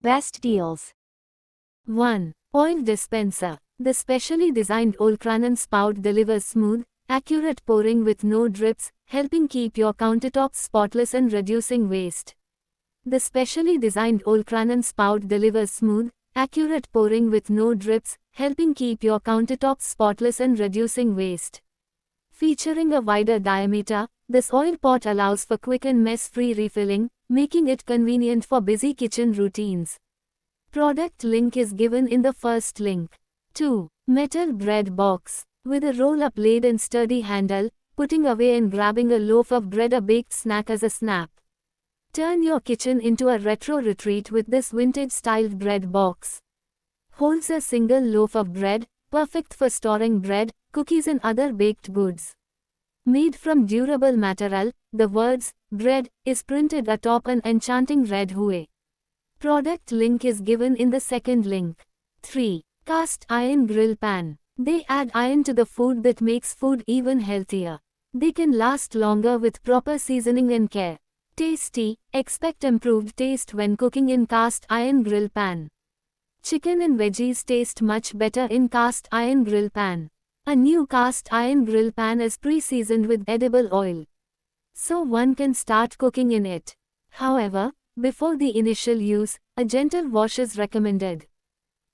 Best deals. 1. Oil dispenser. The specially designed Olkranen spout delivers smooth, accurate pouring with no drips, helping keep your countertops spotless and reducing waste. The specially designed Olkranen spout delivers smooth, accurate pouring with no drips, helping keep your countertops spotless and reducing waste. Featuring a wider diameter, this oil pot allows for quick and mess-free refilling, making it convenient for busy kitchen routines. Product link is given in the first link. 2. Metal bread box. With a roll-up lid and sturdy handle, putting away and grabbing a loaf of bread or baked snack as a snap. Turn your kitchen into a retro retreat with this vintage-styled bread box. Holds a single loaf of bread, perfect for storing bread, cookies and other baked goods. Made from durable material, the words, bread, is printed atop an enchanting red hue. Product link is given in the second link. 3. Cast iron grill pan. They add iron to the food that makes food even healthier. They can last longer with proper seasoning and care. Tasty, expect improved taste when cooking in cast iron grill pan. Chicken and veggies taste much better in cast iron grill pan. A new cast iron grill pan is pre-seasoned with edible oil, so one can start cooking in it. However, before the initial use, a gentle wash is recommended.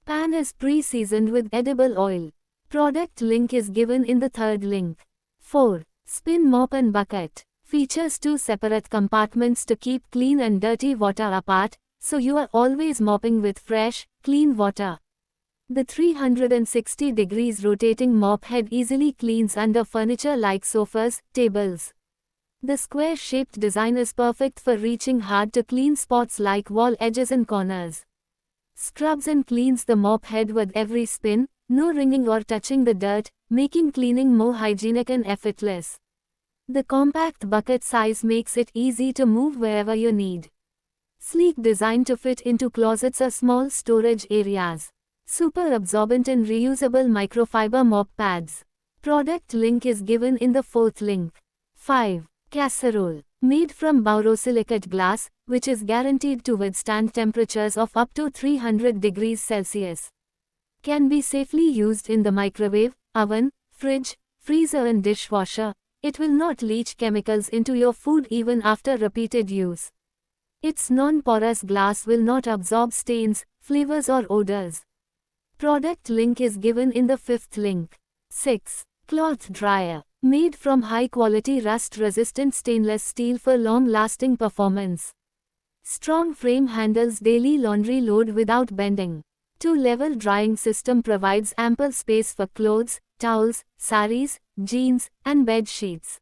Pan is pre-seasoned with edible oil. Product link is given in the third link. 4. Spin mop and bucket. Features 2 separate compartments to keep clean and dirty water apart, so you are always mopping with fresh, clean water. The 360 degrees rotating mop head easily cleans under furniture like sofas, tables. The square-shaped design is perfect for reaching hard to clean spots like wall edges and corners. Scrubs and cleans the mop head with every spin, no wringing or touching the dirt, making cleaning more hygienic and effortless. The compact bucket size makes it easy to move wherever you need. Sleek design to fit into closets or small storage areas. Super absorbent and reusable microfiber mop pads. Product link is given in the fourth link. 5. Casserole. Made from borosilicate glass, which is guaranteed to withstand temperatures of up to 300 degrees Celsius. Can be safely used in the microwave, oven, fridge, freezer and dishwasher. It will not leach chemicals into your food even after repeated use. Its non-porous glass will not absorb stains, flavors or odors. Product link is given in the fifth link. 6. Cloth dryer. Made from high-quality rust-resistant stainless steel for long-lasting performance. Strong frame handles daily laundry load without bending. 2-level drying system provides ample space for clothes, towels, saris, jeans, and bed sheets.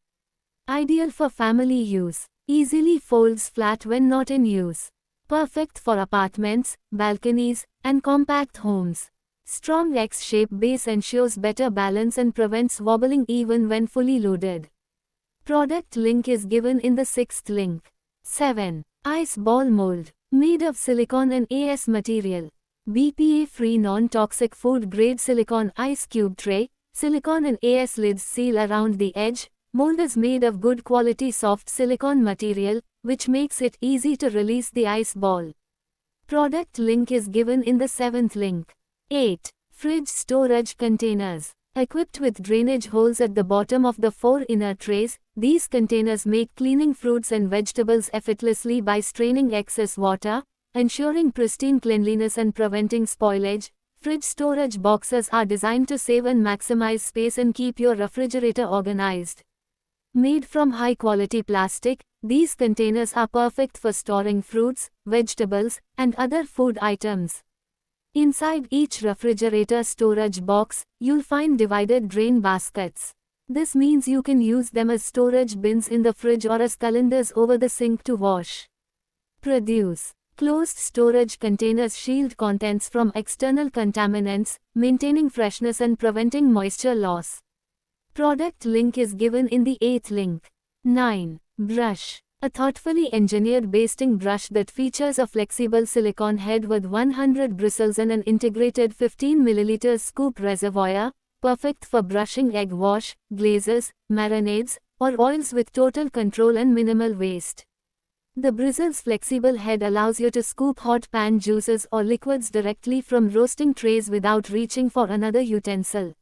Ideal for family use. Easily folds flat when not in use. Perfect for apartments, balconies, and compact homes. Strong X-shape base ensures better balance and prevents wobbling even when fully loaded. Product link is given in the sixth link. 7. Ice ball mold. Made of silicone and AS material. BPA-free non-toxic food-grade silicone ice cube tray, silicone and AS lids seal around the edge. Mold is made of good quality soft silicone material, which makes it easy to release the ice ball. Product link is given in the seventh link. 8. Fridge storage containers. Equipped with drainage holes at the bottom of the 4 inner trays, these containers make cleaning fruits and vegetables effortlessly by straining excess water, ensuring pristine cleanliness and preventing spoilage. Fridge storage boxes are designed to save and maximize space and keep your refrigerator organized. Made from high-quality plastic, these containers are perfect for storing fruits, vegetables, and other food items. Inside each refrigerator storage box, you'll find divided drain baskets. This means you can use them as storage bins in the fridge or as colanders over the sink to wash. Produce. Closed storage containers shield contents from external contaminants, maintaining freshness and preventing moisture loss. Product link is given in the 8th link. 9. Brush. A thoughtfully engineered basting brush that features a flexible silicone head with 100 bristles and an integrated 15 ml scoop reservoir, perfect for brushing egg wash, glazes, marinades, or oils with total control and minimal waste. The bristle's flexible head allows you to scoop hot pan juices or liquids directly from roasting trays without reaching for another utensil.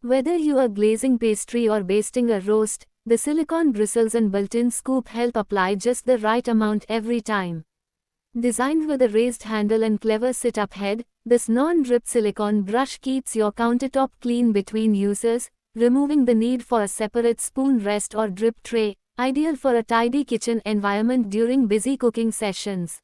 Whether you are glazing pastry or basting a roast, the silicone bristles and built-in scoop help apply just the right amount every time. Designed with a raised handle and clever sit-up head, this non-drip silicone brush keeps your countertop clean between uses, removing the need for a separate spoon rest or drip tray, ideal for a tidy kitchen environment during busy cooking sessions.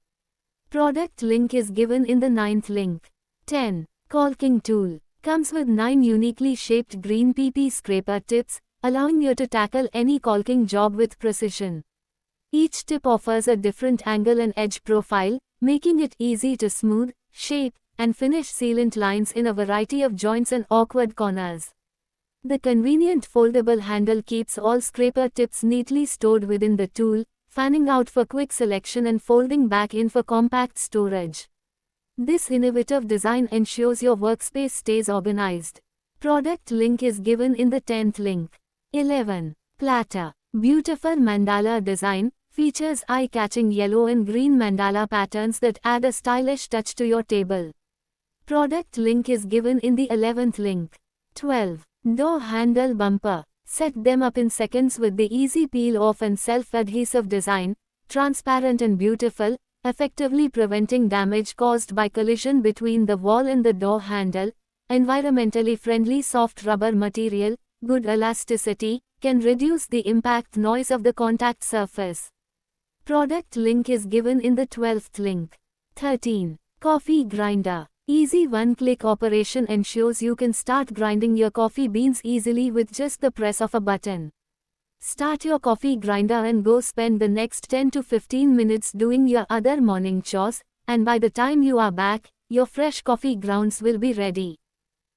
Product link is given in the 9th link. 10. Caulking tool. Comes with 9 uniquely shaped green PP scraper tips, allowing you to tackle any caulking job with precision. Each tip offers a different angle and edge profile, making it easy to smooth, shape, and finish sealant lines in a variety of joints and awkward corners. The convenient foldable handle keeps all scraper tips neatly stored within the tool, fanning out for quick selection and folding back in for compact storage. This innovative design ensures your workspace stays organized. Product link is given in the 10th link. 11. Platter. Beautiful mandala design, features eye-catching yellow and green mandala patterns that add a stylish touch to your table. Product link is given in the 11th link. 12. Door handle bumper. Set them up in seconds with the easy peel-off and self-adhesive design, transparent and beautiful, effectively preventing damage caused by collision between the wall and the door handle. Environmentally friendly soft rubber material, good elasticity, can reduce the impact noise of the contact surface. Product link is given in the 12th link. 13. Coffee grinder. Easy one-click operation ensures you can start grinding your coffee beans easily with just the press of a button. Start your coffee grinder and go spend the next 10 to 15 minutes doing your other morning chores, and by the time you are back, your fresh coffee grounds will be ready.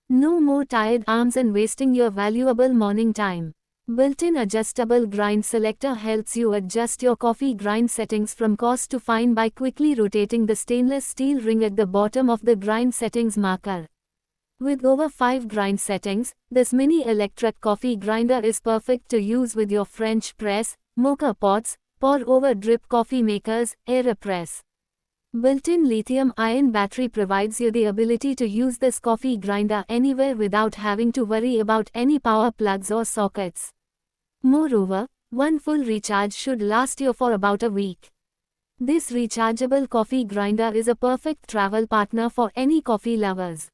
No more tired arms and wasting your valuable morning time. Built-in adjustable grind selector helps you adjust your coffee grind settings from coarse to fine by quickly rotating the stainless steel ring at the bottom of the grind settings marker. With over 5 grind settings, this mini electric coffee grinder is perfect to use with your French press, mocha pots, pour-over drip coffee makers, AeroPress. Built-in lithium-ion battery provides you the ability to use this coffee grinder anywhere without having to worry about any power plugs or sockets. Moreover, one full recharge should last you for about a week. This rechargeable coffee grinder is a perfect travel partner for any coffee lovers.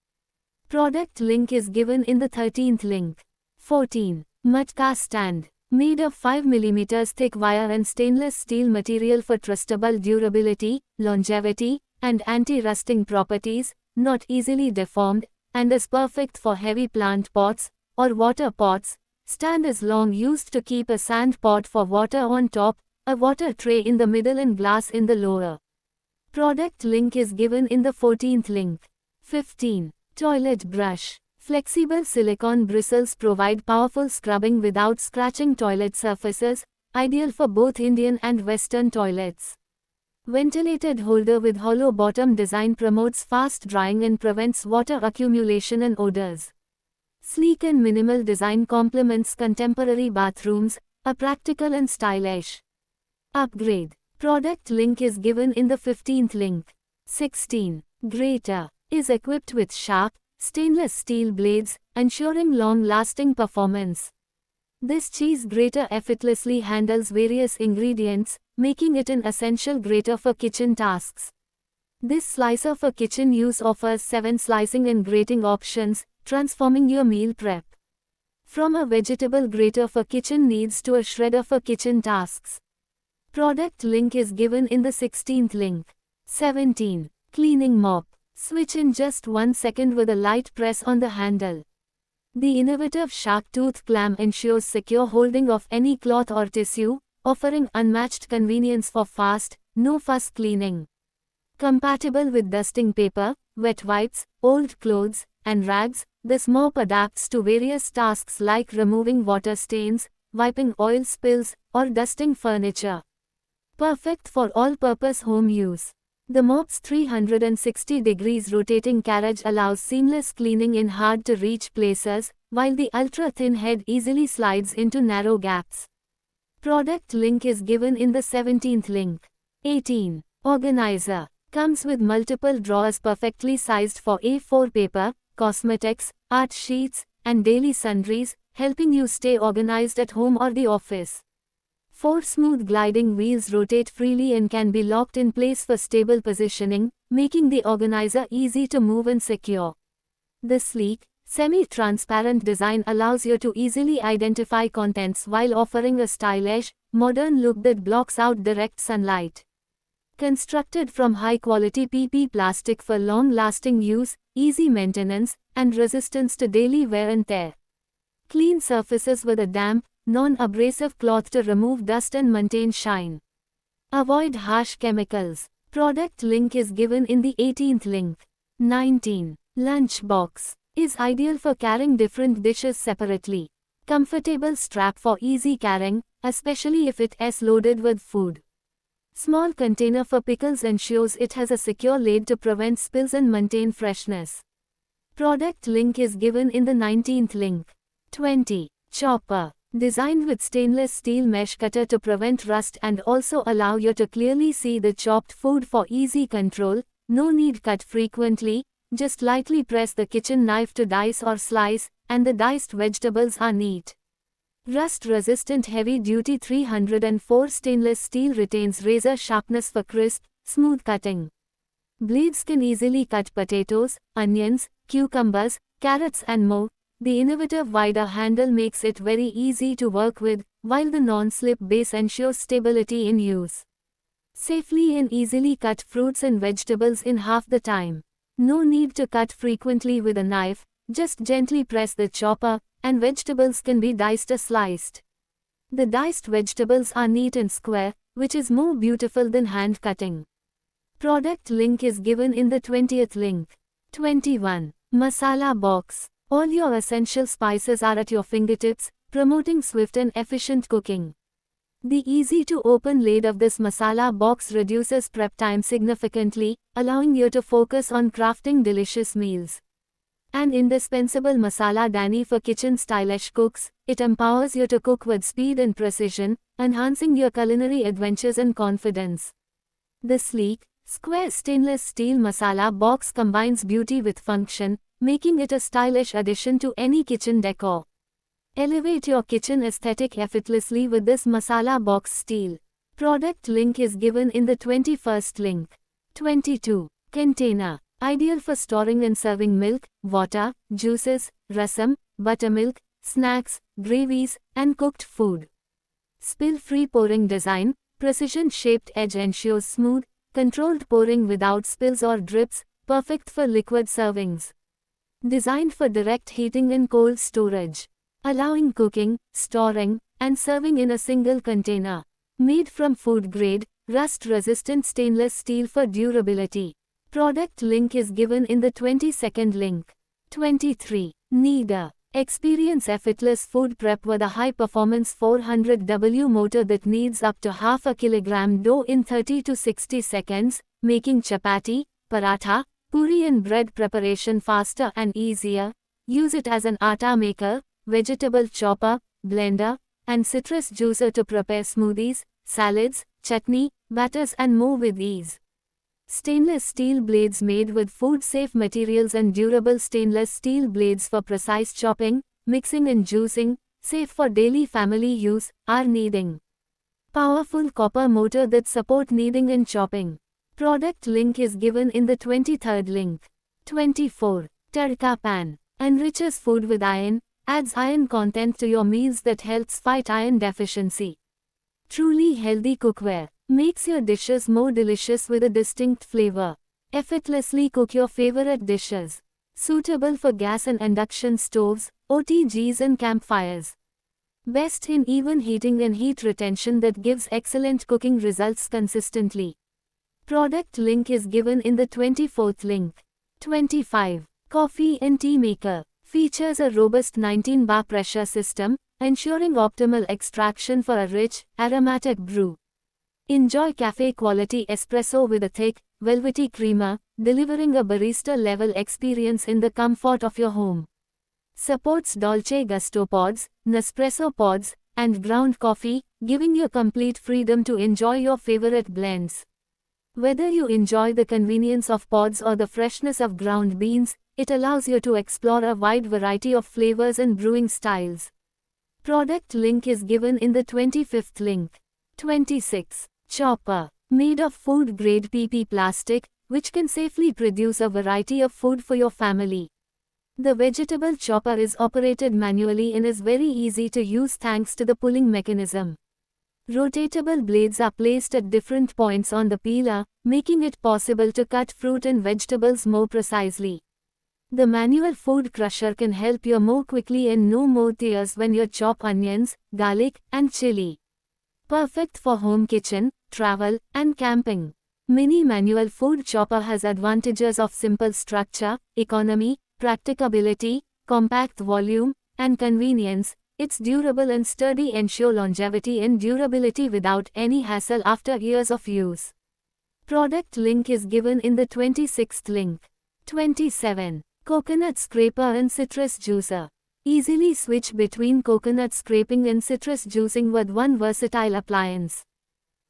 Product link is given in the 13th link. 14. Matka stand. Made of 5 mm thick wire and stainless steel material for trustable durability, longevity, and anti-rusting properties, not easily deformed, and is perfect for heavy plant pots or water pots. Stand is long used to keep a sand pot for water on top, a water tray in the middle and glass in the lower. Product link is given in the 14th link. 15. Toilet brush. Flexible silicone bristles provide powerful scrubbing without scratching toilet surfaces, ideal for both Indian and Western toilets. Ventilated holder with hollow bottom design promotes fast drying and prevents water accumulation and odors. Sleek and minimal design complements contemporary bathrooms, are practical and stylish. Upgrade. Product link is given in the 15th link. 16. Grater. Is equipped with sharp, stainless steel blades, ensuring long-lasting performance. This cheese grater effortlessly handles various ingredients, making it an essential grater for kitchen tasks. This slicer for kitchen use offers 7 slicing and grating options, transforming your meal prep. From a vegetable grater for kitchen needs to a shredder for kitchen tasks. Product link is given in the 16th link. 17. Cleaning mop. Switch in just 1 second with a light press on the handle. The innovative shark tooth clamp ensures secure holding of any cloth or tissue, offering unmatched convenience for fast, no-fuss cleaning. Compatible with dusting paper, wet wipes, old clothes, and rags, this mop adapts to various tasks like removing water stains, wiping oil spills, or dusting furniture. Perfect for all-purpose home use. The mop's 360 degrees rotating carriage allows seamless cleaning in hard-to-reach places, while the ultra-thin head easily slides into narrow gaps. Product link is given in the 17th link. 18. Organizer. Comes with multiple drawers perfectly sized for A4 paper, cosmetics, art sheets, and daily sundries, helping you stay organized at home or the office. 4 smooth gliding wheels rotate freely and can be locked in place for stable positioning, making the organizer easy to move and secure. The sleek, semi-transparent design allows you to easily identify contents while offering a stylish, modern look that blocks out direct sunlight. Constructed from high-quality PP plastic for long-lasting use, easy maintenance, and resistance to daily wear and tear. Clean surfaces with a damp, non-abrasive cloth to remove dust and maintain shine. Avoid harsh chemicals. Product link is given in the 18th link. 19. Lunch box. Is ideal for carrying different dishes separately. Comfortable strap for easy carrying, especially if it is loaded with food. Small container for pickles ensures it has a secure lid to prevent spills and maintain freshness. Product link is given in the 19th link. 20. Chopper. Designed with stainless steel mesh cutter to prevent rust and also allow you to clearly see the chopped food for easy control. No need cut frequently, just lightly press the kitchen knife to dice or slice, and the diced vegetables are neat. Rust-resistant heavy-duty 304 stainless steel retains razor sharpness for crisp, smooth cutting. Blades can easily cut potatoes, onions, cucumbers, carrots and more. The innovative wider handle makes it very easy to work with, while the non-slip base ensures stability in use. Safely and easily cut fruits and vegetables in half the time. No need to cut frequently with a knife, just gently press the chopper, and vegetables can be diced or sliced. The diced vegetables are neat and square, which is more beautiful than hand cutting. Product link is given in the 20th link. 21. Masala box. All your essential spices are at your fingertips, promoting swift and efficient cooking. The easy-to-open lid of this masala box reduces prep time significantly, allowing you to focus on crafting delicious meals. An indispensable masala dani for kitchen stylish cooks, it empowers you to cook with speed and precision, enhancing your culinary adventures and confidence. The sleek, square stainless steel masala box combines beauty with function, making it a stylish addition to any kitchen decor. Elevate your kitchen aesthetic effortlessly with this masala box steel. Product link is given in the 21st link. 22. Container. Ideal for storing and serving milk, water, juices, rasam, buttermilk, snacks, gravies, and cooked food. Spill-free pouring design. Precision-shaped edge ensures smooth, controlled pouring without spills or drips, perfect for liquid servings. Designed for direct heating and cold storage. Allowing cooking, storing, and serving in a single container. Made from food-grade, rust-resistant stainless steel for durability. Product link is given in the 22nd link. 23. Kneader. Experience effortless food prep with a high-performance 400W motor that kneads up to half a kilogram dough in 30 to 60 seconds, making chapati, paratha, puri and bread preparation faster and easier. Use it as an atta maker, vegetable chopper, blender, and citrus juicer to prepare smoothies, salads, chutney, batters and more with ease. Stainless steel blades made with food-safe materials and durable stainless steel blades for precise chopping, mixing and juicing, safe for daily family use, are kneading. Powerful copper motor that support kneading and chopping. Product link is given in the 23rd link. 24. Tadka pan. Enriches food with iron, adds iron content to your meals that helps fight iron deficiency. Truly healthy cookware. Makes your dishes more delicious with a distinct flavor. Effortlessly cook your favorite dishes. Suitable for gas and induction stoves, OTGs and campfires. Best in even heating and heat retention that gives excellent cooking results consistently. Product link is given in the 24th link. 25. Coffee and tea maker. Features a robust 19-bar pressure system, ensuring optimal extraction for a rich, aromatic brew. Enjoy cafe-quality espresso with a thick, velvety creamer, delivering a barista-level experience in the comfort of your home. Supports Dolce Gusto pods, Nespresso pods, and ground coffee, giving you complete freedom to enjoy your favorite blends. Whether you enjoy the convenience of pods or the freshness of ground beans, it allows you to explore a wide variety of flavors and brewing styles. Product link is given in the 25th link. 26. Chopper. Made of food-grade PP plastic, which can safely produce a variety of food for your family. The vegetable chopper is operated manually and is very easy to use thanks to the pulling mechanism. Rotatable blades are placed at different points on the peeler, making it possible to cut fruit and vegetables more precisely. The manual food crusher can help you more quickly and no more tears when you chop onions, garlic, and chili. Perfect for home kitchen, travel, and camping. Mini manual food chopper has advantages of simple structure, economy, practicability, compact volume, and convenience. Its durable and sturdy ensure longevity and durability without any hassle after years of use. Product link is given in the 26th link. 27. Coconut scraper and citrus juicer. Easily switch between coconut scraping and citrus juicing with one versatile appliance.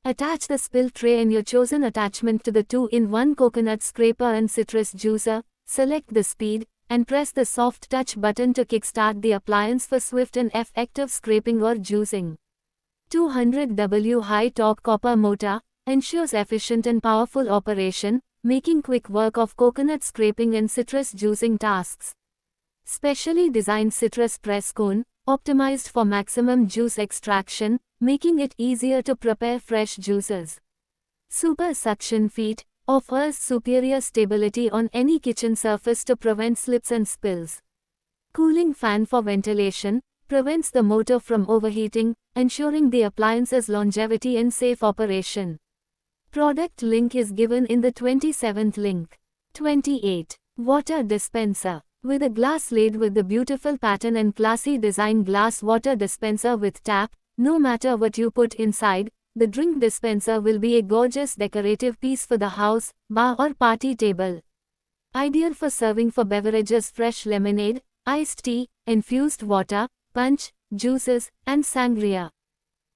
Attach the spill tray and your chosen attachment to the 2-in-1 coconut scraper and citrus juicer, select the speed, and press the soft touch button to kickstart the appliance for swift and effective scraping or juicing. 200W high-torque copper motor ensures efficient and powerful operation, making quick work of coconut scraping and citrus juicing tasks. Specially designed citrus press cone, optimized for maximum juice extraction, making it easier to prepare fresh juices. Super suction feet offers superior stability on any kitchen surface to prevent slips and spills. Cooling fan for ventilation prevents the motor from overheating, ensuring the appliance's longevity and safe operation. Product link is given in the 27th link. 28. Water dispenser. With a glass lid with the beautiful pattern and classy design, glass water dispenser with tap, no matter what you put inside, the drink dispenser will be a gorgeous decorative piece for the house, bar or party table. Ideal for serving for beverages: fresh lemonade, iced tea, infused water, punch, juices, and sangria.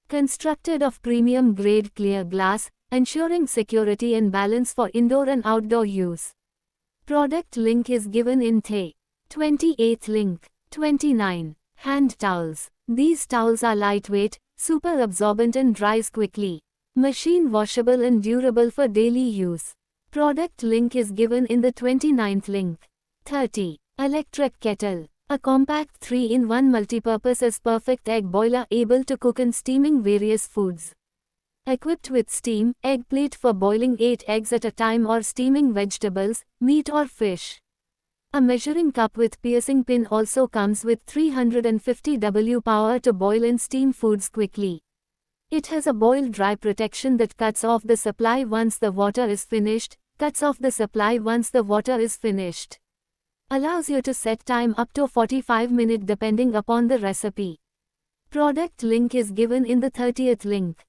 Constructed of premium grade clear glass, ensuring security and balance for indoor and outdoor use. Product link is given in the 28th link. 29. Hand towels. These towels are lightweight, super absorbent and dries quickly. Machine washable and durable for daily use. Product link is given in the 29th link. 30. Electric kettle. A compact 3-in-1 multipurpose is perfect egg boiler able to cook and steaming various foods. Equipped with steam egg plate for boiling 8 eggs at a time or steaming vegetables, meat or fish. A measuring cup with piercing pin also comes with 350 W power to boil and steam foods quickly. It has a boil dry protection that cuts off the supply once the water is finished, Allows you to set time up to 45 minutes depending upon the recipe. Product link is given in the 30th link.